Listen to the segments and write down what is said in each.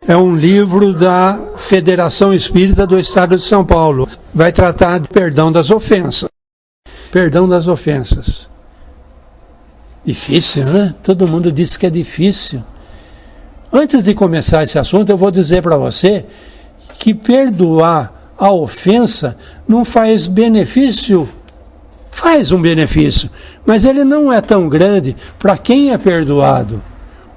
É um livro da Federação Espírita do Estado de São Paulo. Vai tratar de perdão das ofensas. Perdão das ofensas. Difícil, né? Todo mundo diz que é difícil. Antes de começar esse assunto, eu vou dizer para você que perdoar a ofensa não faz benefício. Faz um benefício, mas ele não é tão grande para quem é perdoado.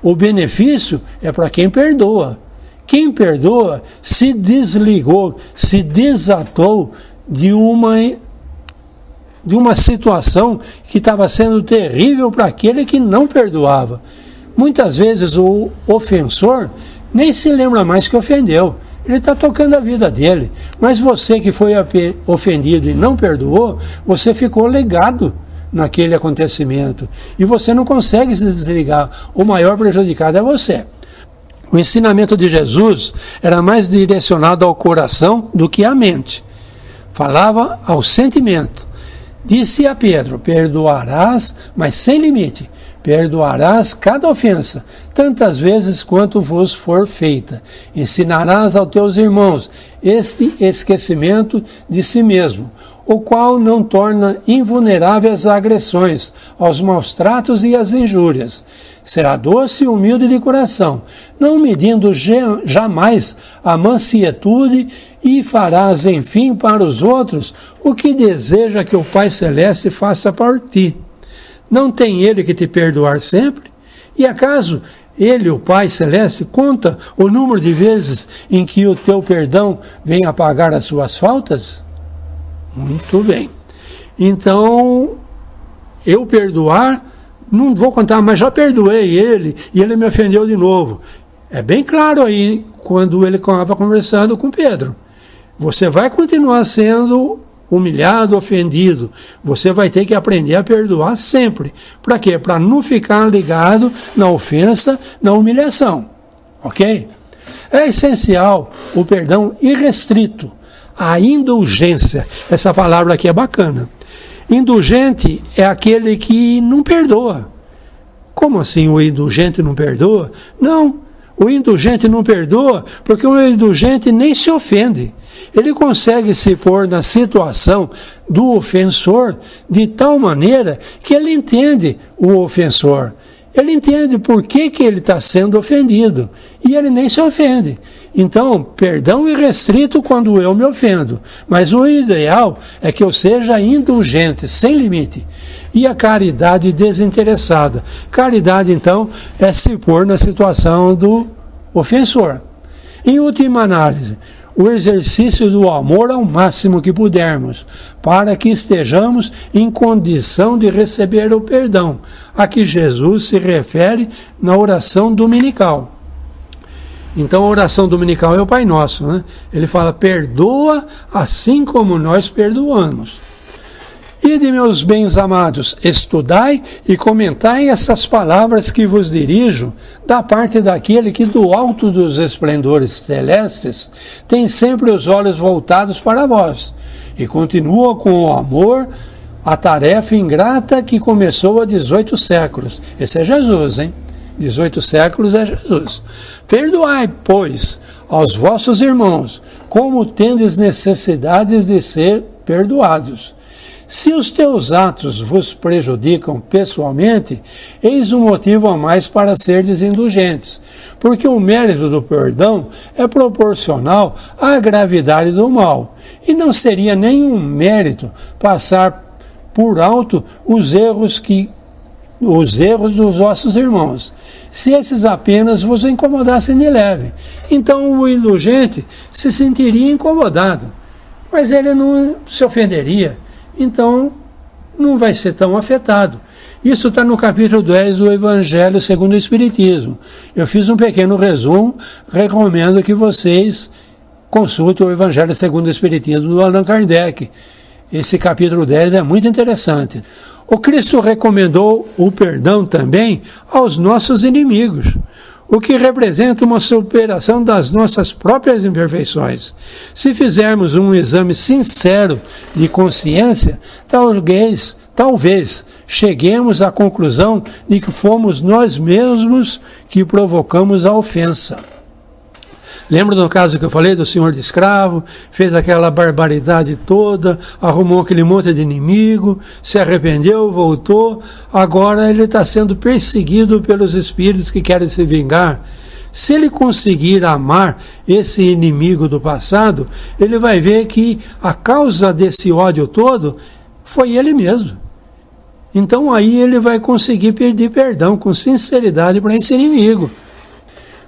O benefício é para quem perdoa. Quem perdoa se desligou, se desatou de uma situação que estava sendo terrível para aquele que não perdoava. Muitas vezes o ofensor nem se lembra mais que ofendeu. Ele está tocando a vida dele. Mas você que foi ofendido e não perdoou, você ficou ligado naquele acontecimento. E você não consegue se desligar. O maior prejudicado é você. O ensinamento de Jesus era mais direcionado ao coração do que à mente. Falava ao sentimento. Disse a Pedro: perdoarás, mas sem limite. Perdoarás cada ofensa, tantas vezes quanto vos for feita. Ensinarás aos teus irmãos este esquecimento de si mesmo, o qual não torna invulneráveis às agressões, aos maus tratos e às injúrias. Será doce e humilde de coração, não medindo jamais a mansietude, e farás, enfim, para os outros o que deseja que o Pai Celeste faça por ti. Não tem Ele que te perdoar sempre? E acaso Ele, o Pai Celeste, conta o número de vezes em que o teu perdão vem apagar as suas faltas? Muito bem. Então, eu perdoar, não vou contar, mas já perdoei ele e ele me ofendeu de novo. É bem claro aí quando ele estava conversando com Pedro. Você vai continuar sendo humilhado, ofendido. Você vai ter que aprender a perdoar sempre. Para quê? Para não ficar ligado na ofensa, na humilhação. Ok? É essencial o perdão irrestrito. A indulgência. Essa palavra aqui é bacana. Indulgente é aquele que não perdoa. Como assim o indulgente não perdoa? Não, o indulgente não perdoa porque o indulgente nem se ofende. Ele consegue se pôr na situação do ofensor de tal maneira que ele entende o ofensor. Ele entende por que ele está sendo ofendido e ele nem se ofende. Então, perdão irrestrito quando eu me ofendo, mas o ideal é que eu seja indulgente, sem limite. E a caridade desinteressada. Caridade, então, é se pôr na situação do ofensor. Em última análise, o exercício do amor ao máximo que pudermos, para que estejamos em condição de receber o perdão, a que Jesus se refere na oração dominical. Então a oração dominical é o Pai Nosso, né? Ele fala: perdoa assim como nós perdoamos. Ide, meus bens amados, estudai e comentai essas palavras que vos dirijo, da parte daquele que do alto dos esplendores celestes tem sempre os olhos voltados para vós, e continua com o amor a tarefa ingrata que começou há 18 séculos. Esse é Jesus, hein? 18 séculos é Jesus. Perdoai, pois, aos vossos irmãos, como tendes necessidades de ser perdoados. Se os teus atos vos prejudicam pessoalmente, eis um motivo a mais para serdes indulgentes, porque o mérito do perdão é proporcional à gravidade do mal, e não seria nenhum mérito passar por alto os erros dos vossos irmãos, se esses apenas vos incomodassem de leve. Então o indulgente se sentiria incomodado, mas ele não se ofenderia, então não vai ser tão afetado. Isso está no capítulo 10 do Evangelho segundo o Espiritismo. Eu fiz um pequeno resumo, recomendo que vocês consultem o Evangelho segundo o Espiritismo do Allan Kardec. Esse capítulo 10 é muito interessante. O Cristo recomendou o perdão também aos nossos inimigos, o que representa uma superação das nossas próprias imperfeições. Se fizermos um exame sincero de consciência, talvez cheguemos à conclusão de que fomos nós mesmos que provocamos a ofensa. Lembra do caso que eu falei do senhor de escravo? Fez aquela barbaridade toda, arrumou aquele monte de inimigo, se arrependeu, voltou. Agora ele está sendo perseguido pelos espíritos que querem se vingar. Se ele conseguir amar esse inimigo do passado, ele vai ver que a causa desse ódio todo foi ele mesmo. Então aí ele vai conseguir pedir perdão com sinceridade para esse inimigo.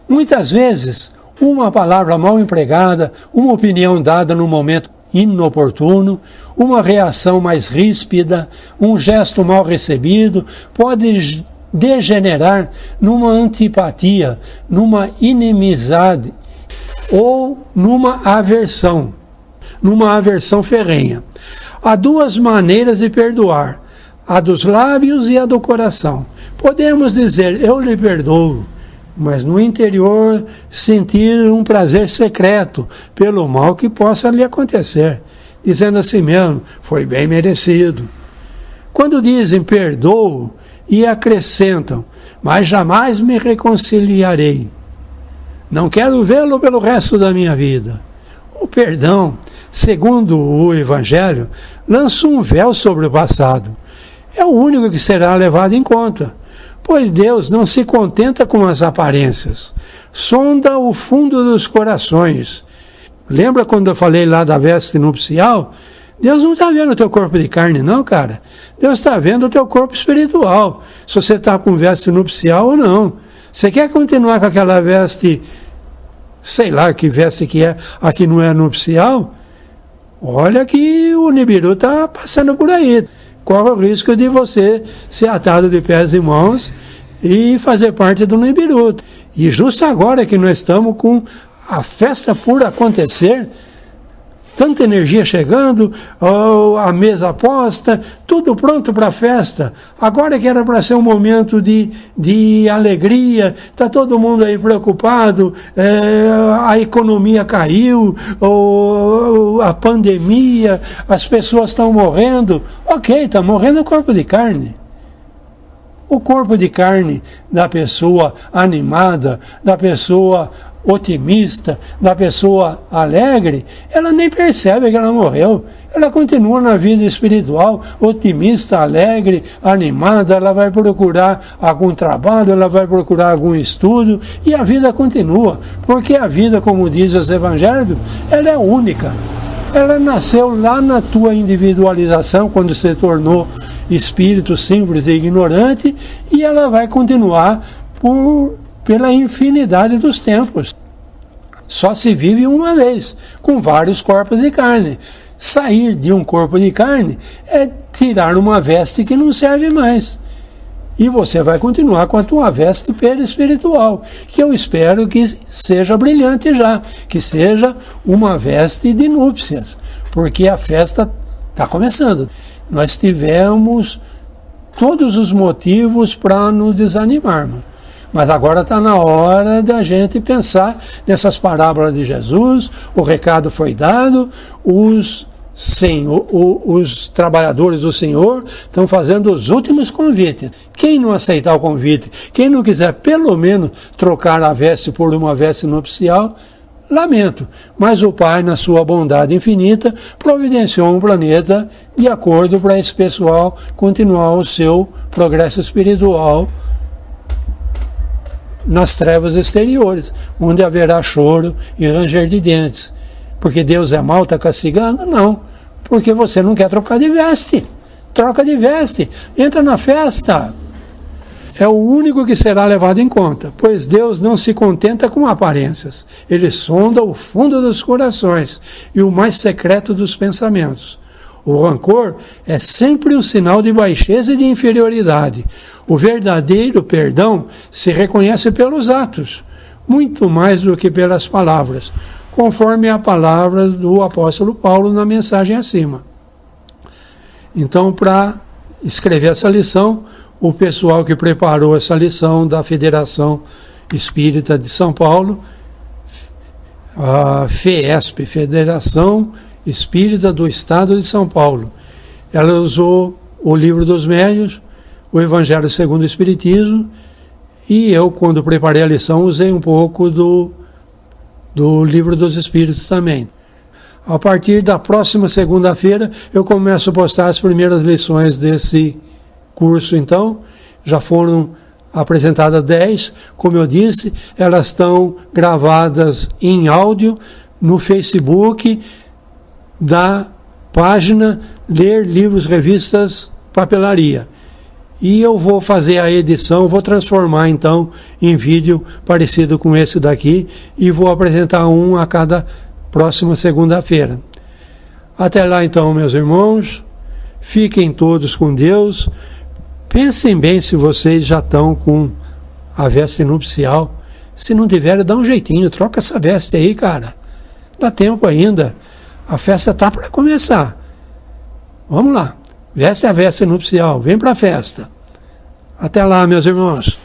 Muitas vezes, uma palavra mal empregada, uma opinião dada no momento inoportuno, uma reação mais ríspida, um gesto mal recebido, pode degenerar numa antipatia, numa inimizade ou numa aversão ferrenha. Há duas maneiras de perdoar, a dos lábios e a do coração. Podemos dizer, eu lhe perdoo, mas no interior sentir um prazer secreto pelo mal que possa lhe acontecer, dizendo assim mesmo, foi bem merecido. Quando dizem perdoo e acrescentam, mas jamais me reconciliarei, não quero vê-lo pelo resto da minha vida. O perdão, segundo o Evangelho, lança um véu sobre o passado. É o único que será levado em conta, pois Deus não se contenta com as aparências, sonda o fundo dos corações. Lembra quando eu falei lá da veste nupcial? Deus não está vendo o teu corpo de carne não, cara. Deus está vendo o teu corpo espiritual, se você está com veste nupcial ou não. Você quer continuar com aquela veste, sei lá que veste que é, a que não é nupcial? Olha que o Nibiru está passando por aí. Corre o risco de você ser atado de pés e mãos e fazer parte do Nibiru. E justo agora que nós estamos com a festa por acontecer, tanta energia chegando, a mesa posta, tudo pronto para a festa. Agora que era para ser um momento de alegria, está todo mundo aí preocupado, a economia caiu, a pandemia, as pessoas estão morrendo. Ok, está morrendo o corpo de carne. O corpo de carne da pessoa animada, da pessoa otimista, da pessoa alegre, ela nem percebe que ela morreu. Ela continua na vida espiritual, otimista, alegre, animada, ela vai procurar algum trabalho, ela vai procurar algum estudo, e a vida continua, porque a vida, como diz os evangelhos, ela é única. Ela nasceu lá na tua individualização, quando se tornou espírito simples e ignorante, e ela vai continuar pela infinidade dos tempos. Só se vive uma vez, com vários corpos de carne. Sair de um corpo de carne é tirar uma veste que não serve mais. E você vai continuar com a tua veste perispiritual, que eu espero que seja brilhante já, que seja uma veste de núpcias, porque a festa está começando. Nós tivemos todos os motivos para nos desanimarmos. Mas agora está na hora da gente pensar nessas parábolas de Jesus, o recado foi dado, os trabalhadores do Senhor estão fazendo os últimos convites. Quem não aceitar o convite, quem não quiser pelo menos trocar a veste por uma veste nupcial, lamento. Mas o Pai, na sua bondade infinita, providenciou um planeta de acordo para esse pessoal continuar o seu progresso espiritual nas trevas exteriores, onde haverá choro e ranger de dentes. Porque Deus é mau, está castigando? Não. Porque você não quer trocar de veste. Troca de veste. Entra na festa. É o único que será levado em conta, pois Deus não se contenta com aparências. Ele sonda o fundo dos corações e o mais secreto dos pensamentos. O rancor é sempre um sinal de baixeza e de inferioridade. O verdadeiro perdão se reconhece pelos atos, muito mais do que pelas palavras, conforme a palavra do apóstolo Paulo na mensagem acima. Então, para escrever essa lição, o pessoal que preparou essa lição da Federação Espírita de São Paulo, a FESP, Federação Espírita do Estado de São Paulo, ela usou o Livro dos Médiuns, o Evangelho segundo o Espiritismo, e eu, quando preparei a lição, usei um pouco do Livro dos Espíritos também. A partir da próxima segunda-feira, eu começo a postar as primeiras lições desse curso, então. Já foram apresentadas 10, como eu disse, elas estão gravadas em áudio no Facebook da página Ler Livros, Revistas, Papelaria. E eu vou fazer a edição, vou transformar então em vídeo parecido com esse daqui e vou apresentar um a cada próxima segunda-feira. Até lá então, meus irmãos, fiquem todos com Deus. Pensem bem se vocês já estão com a veste nupcial. Se não tiver, dá um jeitinho, troca essa veste aí, cara. Dá tempo ainda. A festa está para começar. Vamos lá. Veste a veste nupcial. Vem para a festa. Até lá, meus irmãos.